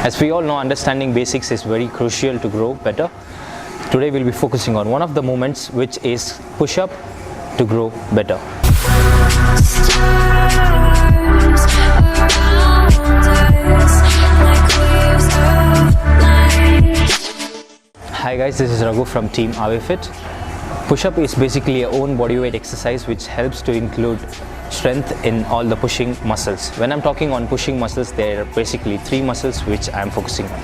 As we all know, understanding basics is very crucial to grow better. Today we'll be focusing on one of the movements, which is push-up to grow better. Hi guys, this is Raghu from Team Avifit. Push-up is basically a own bodyweight exercise which helps to include strength in all the pushing muscles. When I'm talking on pushing muscles, there are basically three muscles which I'm focusing on.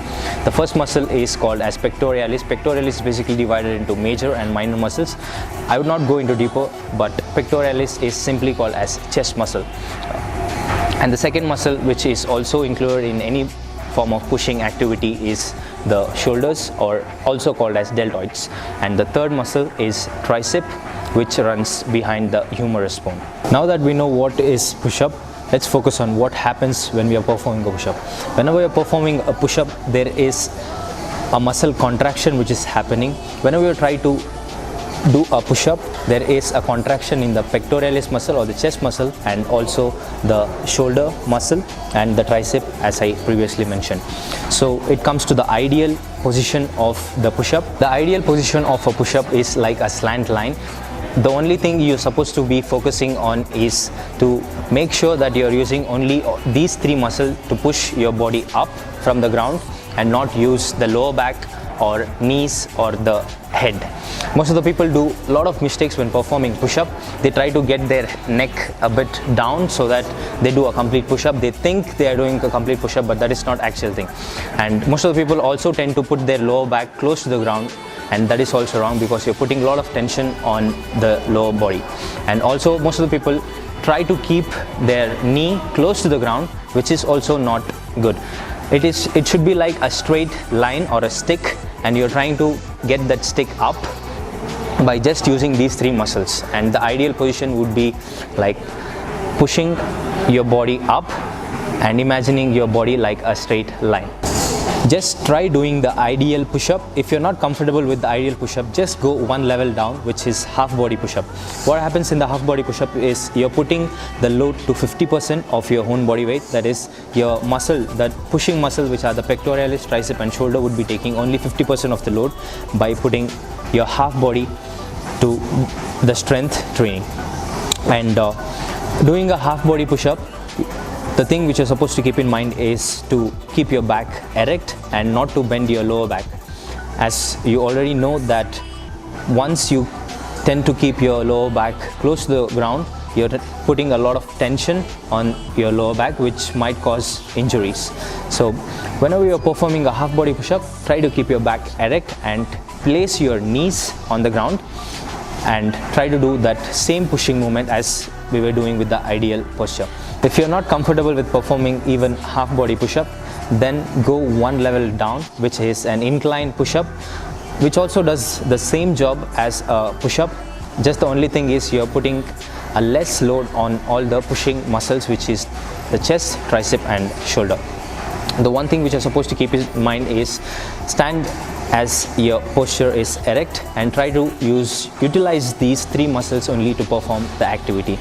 The first muscle is called as pectoralis. Pectoralis is basically divided into major and minor muscles. I would not go into deeper, but pectoralis is simply called as chest muscle. And the second muscle, which is also included in any form of pushing activity, is the shoulders, or also called as deltoids. And the third muscle is tricep, which runs behind the humerus bone. Now that we know what is push-up, let's focus on what happens when we are performing a push-up. Whenever you are performing a push-up, there is a muscle contraction which is happening. Whenever you try to do a push-up, there is a contraction in the pectoralis muscle or the chest muscle, and also the shoulder muscle and the tricep, as I previously mentioned. So it comes to the ideal position of the push-up. The ideal position of a push-up is like a slant line. The only thing you're supposed to be focusing on is to make sure that you're using only these three muscles to push your body up from the ground, and not use the lower back or knees or the head. Most of the people do a lot of mistakes when performing push-up. They try to get their neck a bit down so that they do a complete push-up. They think they are doing a complete push-up, but that is not actual thing. And most of the people also tend to put their lower back close to the ground, and that is also wrong because you're putting a lot of tension on the lower body. And also most of the people try to keep their knee close to the ground, which is also not good. It should be like a straight line or a stick, and you're trying to get that stick up by just using these three muscles. And the ideal position would be like pushing your body up and imagining your body like a straight line. Just try doing the ideal push-up. If you're not comfortable with the ideal push-up, just go one level down, which is half body push-up. What happens in the half body push-up is you're putting the load to 50% of your own body weight. That is, your muscle, that pushing muscle, which are the pectoralis, tricep and shoulder, would be taking only 50% of the load by putting your half body to the strength training. And doing a half body push-up, the thing which you're supposed to keep in mind is to keep your back erect and not to bend your lower back. As you already know that once you tend to keep your lower back close to the ground, you're putting a lot of tension on your lower back, which might cause injuries. So whenever you're performing a half body push-up, try to keep your back erect and place your knees on the ground, and try to do that same pushing movement as we were doing with the ideal posture. If you're not comfortable with performing even half body push-up, then go one level down, which is an incline push-up, which also does the same job as a push-up. Just the only thing is you're putting a less load on all the pushing muscles, which is the chest, tricep and shoulder. The one thing which you're supposed to keep in mind is stand as your posture is erect, and try to utilize these three muscles only to perform the activity.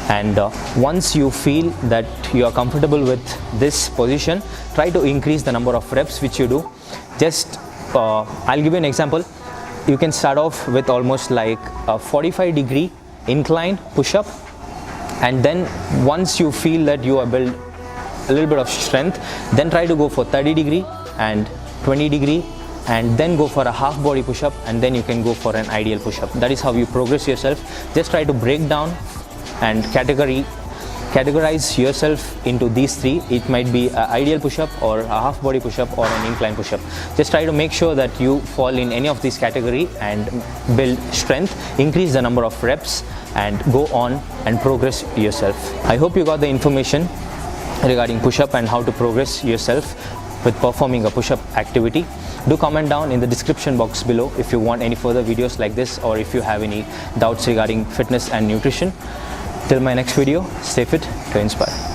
And once you feel that you are comfortable with this position, try to increase the number of reps which you do. Just I'll give you an example. You can start off with almost like a 45-degree incline push-up, and then once you feel that you are built a little bit of strength, then try to go for 30-degree and 20-degree, and then go for a half body push-up, and then you can go for an ideal push-up. That is how you progress yourself. Just try to break down and categorize yourself into these three. It might be an ideal push-up or a half body push-up or an incline push-up. Just try to make sure that you fall in any of these category and build strength, increase the number of reps, and go on and progress yourself. I hope you got the information regarding push-up and how to progress yourself with performing a push-up activity. Do comment down in the description box below if you want any further videos like this, or if you have any doubts regarding fitness and nutrition. Till my next video, stay fit to inspire.